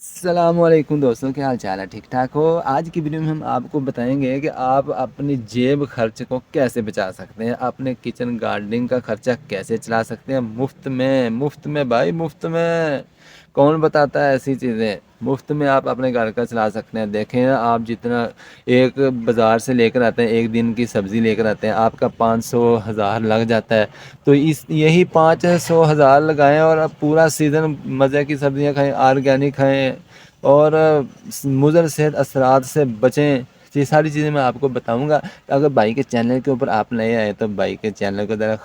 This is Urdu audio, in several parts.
السلام علیکم دوستوں، کیا حال چال ہے؟ ٹھیک ٹھاک ہو؟ آج کی ویڈیو میں ہم آپ کو بتائیں گے کہ آپ اپنی جیب خرچ کو کیسے بچا سکتے ہیں، اپنے کچن گارڈننگ کا خرچہ کیسے چلا سکتے ہیں مفت میں بھائی، مفت میں کون بتاتا ہے ایسی چیزیں؟ مفت میں آپ اپنے گھر کا چلا سکتے ہیں۔ دیکھیں، آپ جتنا ایک بازار سے لے کر آتے ہیں، ایک دن کی سبزی لے کر آتے ہیں، آپ کا 500 1000 لگ جاتا ہے۔ تو یہی 500 1000 لگائیں اور اب پورا سیزن مزے کی سبزیاں کھائیں، آرگینک کھائیں اور مضر صحت اثرات سے بچیں۔ یہ ساری چیزیں میں آپ کو بتاؤں گا۔ اگر بھائی کے چینل کے اوپر آپ نئے آئے تو بھائی کے چینل کو ذرا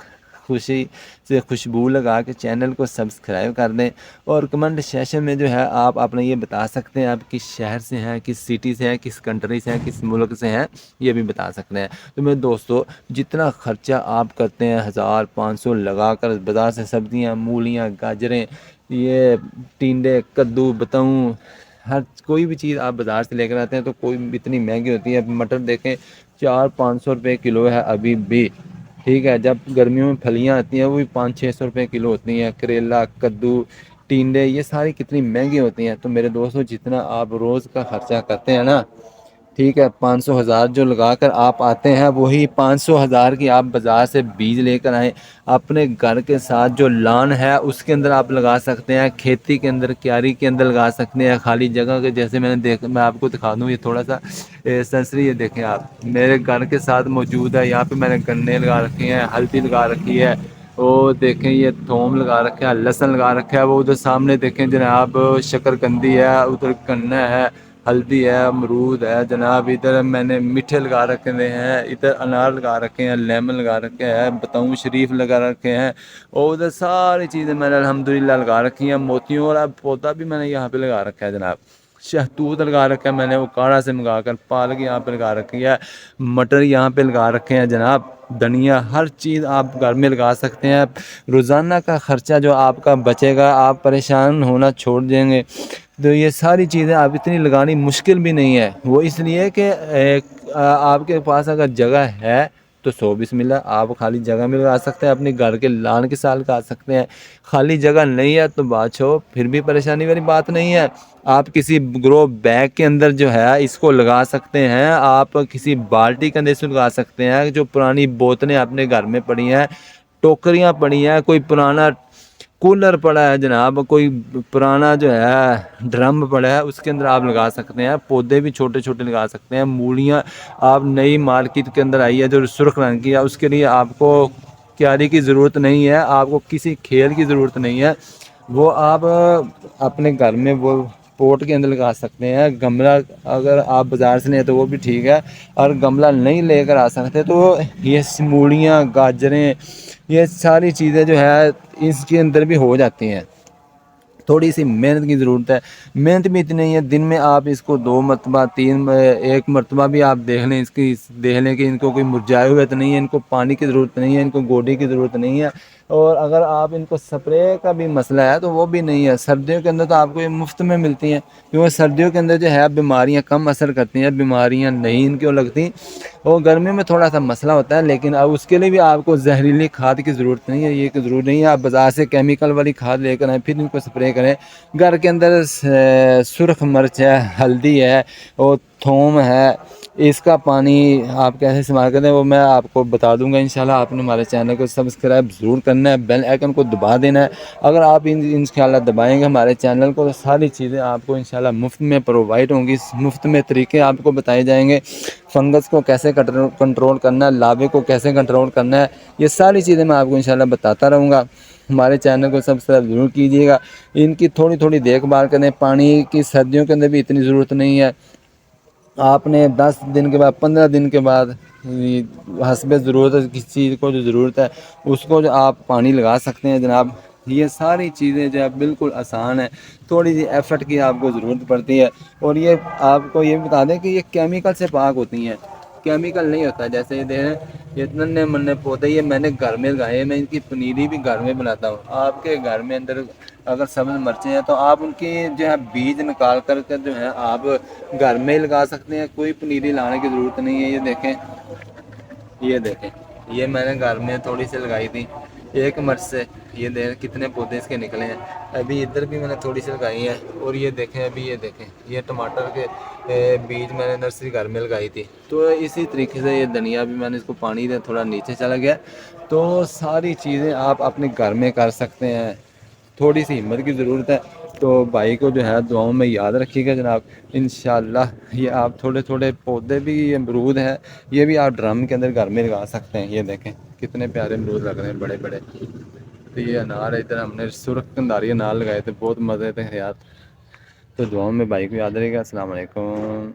خوشی سے خوشبو لگا کے چینل کو سبسکرائب کر دیں، اور کمنٹ سیشن میں جو ہے آپ اپنا یہ بتا سکتے ہیں آپ کس شہر سے ہیں، کس سٹی سے ہیں، کس کنٹری سے ہیں، کس ملک سے ہیں، یہ بھی بتا سکتے ہیں۔ تو میرے دوستو، جتنا خرچہ آپ کرتے ہیں 1000 500 لگا کر بازار سے سبزیاں، مولیاں، گاجریں، یہ ٹینڈے، کدو، بتاؤں، کوئی بھی چیز آپ بازار سے لے کر آتے ہیں تو کوئی اتنی مہنگی ہوتی ہے۔ مٹر دیکھیں 400 500 روپے کلو ہے ابھی بھی، ٹھیک ہے؟ جب گرمیوں میں پھلیاں آتی ہیں وہ بھی 500 600 روپے کلو ہوتی ہیں۔ کریلا، کدو، ٹینڈے، یہ ساری کتنی مہنگی ہوتی ہیں۔ تو میرے دوستو، جتنا آپ روز کا خرچہ کرتے ہیں نا، ٹھیک ہے، 500 1000 جو لگا کر آپ آتے ہیں، وہی 500 1000 کی آپ بازار سے بیج لے کر آئیں۔ اپنے گھر کے ساتھ جو لان ہے اس کے اندر آپ لگا سکتے ہیں، کھیتی کے اندر، کیاری کے اندر لگا سکتے ہیں، خالی جگہ کے جیسے میں آپ کو دکھا دوں، یہ تھوڑا سا سنسری ہے، دیکھیں آپ میرے گھر کے ساتھ موجود ہے۔ یہاں پہ میں نے گنے لگا رکھے ہیں، ہلدی لگا رکھی ہے، وہ دیکھیں یہ تھوم لگا رکھا ہے، لہسن لگا رکھا ہے، وہ ادھر سامنے دیکھیں جناب شکرکندی ہے، ادھر گنا ہے، ہلدی ہے، امرود ہے جناب، ادھر میں نے میٹھے لگا رکھے ہیں، ادھر انار لگا رکھے ہیں، لیمن لگا رکھے ہیں، بتاؤں شریف لگا رکھے ہیں، اور ادھر ساری چیزیں میں نے الحمدللہ لگا رکھی ہیں۔ موتیوں والا پودا بھی میں نے یہاں پہ لگا رکھا ہے جناب، شہتوت لگا رکھا ہے میں نے، وہ کاڑھا سے منگا کر، پالک یہاں پہ لگا رکھی ہے، مٹر یہاں پہ لگا رکھے ہیں جناب، دھنیا، ہر چیز آپ گھر میں لگا سکتے ہیں۔ روزانہ کا خرچہ جو آپ کا بچے گا، آپ پریشان ہونا چھوڑ دیں گے۔ تو یہ ساری چیزیں آپ اتنی لگانی مشکل بھی نہیں ہے، وہ اس لیے کہ آپ کے پاس اگر جگہ ہے تو 100 بسم اللہ، آپ خالی جگہ میں لگا سکتے ہیں، اپنے گھر کے لان کے ساتھ لگا سکتے ہیں۔ خالی جگہ نہیں ہے تو بات چھو، پھر بھی پریشانی والی بات نہیں ہے، آپ کسی گرو بیگ کے اندر جو ہے اس کو لگا سکتے ہیں، آپ کسی بالٹی کے اندر اس کو لگا سکتے ہیں۔ جو پرانی بوتلیں اپنے گھر میں پڑی ہیں، ٹوکریاں پڑی ہیں، کوئی پرانا کولر پڑا ہے جناب، کوئی پرانا جو ہے ڈرم پڑا ہے، اس کے اندر آپ لگا سکتے ہیں۔ پودے بھی چھوٹے چھوٹے لگا سکتے ہیں۔ مولیاں آپ نئی مارکیٹ کے اندر آئی ہے جو سرخ رنگ کی ہے، اس کے لیے آپ کو کیاری کی ضرورت نہیں ہے، آپ کو کسی کھیل کی ضرورت نہیں ہے، وہ آپ اپنے گھر میں وہ پوٹ کے اندر لگا سکتے ہیں۔ گملہ اگر آپ بازار سے لیں تو وہ بھی ٹھیک ہے، اور گملہ نہیں لے کر آ سکتے تو یہ مولیاں، گاجریں، یہ ساری چیزیں جو ہے اس کے اندر بھی ہو جاتی ہیں۔ تھوڑی سی محنت کی ضرورت ہے، محنت بھی اتنی نہیں ہے، دن میں آپ اس کو 2 مرتبہ 1 مرتبہ بھی آپ دیکھ لیں، دیکھ لیں کہ ان کو کوئی مرجھائے ہوئے تو نہیں ہے، ان کو پانی کی ضرورت نہیں ہے، ان کو گوڈی کی ضرورت نہیں ہے، اور اگر آپ ان کو سپرے کا بھی مسئلہ ہے تو وہ بھی نہیں ہے۔ سردیوں کے اندر تو آپ کو یہ مفت میں ملتی ہیں، کیونکہ سردیوں کے اندر جو ہے بیماریاں کم اثر کرتی ہیں، بیماریاں نہیں ان کو لگتی، اور گرمیوں میں تھوڑا سا مسئلہ ہوتا ہے، لیکن اب اس کے لیے بھی آپ کو زہریلی کھاد کی ضرورت نہیں ہے، یہ کہ ضرور نہیں ہے آپ بازار سے کیمیکل والی کھاد لے کر آئیں پھر ان کو سپرے کریں۔ گھر کے اندر سرخ مرچ ہے، ہلدی ہے، اور تھوم ہے، اس کا پانی آپ کیسے استعمال کرتے ہیں وہ میں آپ کو بتا دوں گا انشاءاللہ۔ آپ نے ہمارے چینل کو سبسکرائب ضرور کرنا ہے، بیل آئیکن کو دبا دینا ہے۔ اگر آپ انشاءاللہ دبائیں گے ہمارے چینل کو تو ساری چیزیں آپ کو انشاءاللہ مفت میں پرووائڈ ہوں گی، مفت میں طریقے آپ کو بتائے جائیں گے، فنگس کو کیسے کنٹرول کرنا ہے، لاوے کو کیسے کنٹرول کرنا ہے، یہ ساری چیزیں میں آپ کو انشاءاللہ بتاتا رہوں گا۔ ہمارے چینل کو سبسکرائب ضرور کیجیے گا۔ ان کی تھوڑی تھوڑی دیکھ بھال کریں، پانی کی سردیوں کے اندر بھی اتنی ضرورت نہیں ہے، آپ نے 10 دن کے بعد 15 دن کے بعد حسب ضرورت ہے، کسی چیز کو جو ضرورت ہے اس کو جو آپ پانی لگا سکتے ہیں جناب۔ یہ ساری چیزیں جو ہے بالکل آسان ہے، تھوڑی سی ایفرٹ کی آپ کو ضرورت پڑتی ہے، اور یہ آپ کو یہ بھی بتا دیں کہ یہ کیمیکل سے پاک ہوتی ہیں، کیمیکل نہیں ہوتا ہے۔ جیسے یہ دیکھیں، یہ ننے منے پودے یہ میں نے گھر میں لگائے ہیں، میں ان کی پنیری بھی گھر میں بناتا ہوں۔ آپ کے گھر میں اندر اگر سبز مرچیں ہیں تو آپ ان کی جو ہے بیج نکال کر جو ہے آپ گھر میں لگا سکتے ہیں، کوئی پنیری لانے کی ضرورت نہیں ہے۔ یہ دیکھیں، یہ دیکھیں، یہ میں نے گھر میں تھوڑی سی لگائی تھی 1 مرچ سے، یہ دیکھ کتنے پودے اس کے نکلے ہیں. ابھی ادھر بھی میں نے تھوڑی سی لگائی ہیں. اور یہ دیکھیں ابھی یہ دیکھیں یہ ٹماٹر کے بیج میں نے نرسری گھر میں لگائی تھی. تو اسی طریقے سے یہ دھنیا بھی میں نے اس کو پانی دیا تھوڑا نیچے چلا گیا. تو ساری چیزیں آپ اپنے گھر میں کر سکتے ہیں. تھوڑی سی ہمت کی ضرورت ہے. تو بھائی کو جو ہے دعاؤں میں یاد رکھیے گا جناب. انشاءاللہ یہ آپ تھوڑے تھوڑے پودے بھی امرود ہیں یہ بھی آپ ڈرم کے اندر گھر میں لگا سکتے ہیں. یہ دیکھیں کتنے پیارے امرود لگ رہے ہیں بڑے بڑے. تو یہ انار ادھر ہم نے سرخ قنداری انار لگائے تھے بہت مزے تھے حیات. تو دعاؤں میں بھائی کو یاد رہے گا. السلام علیکم.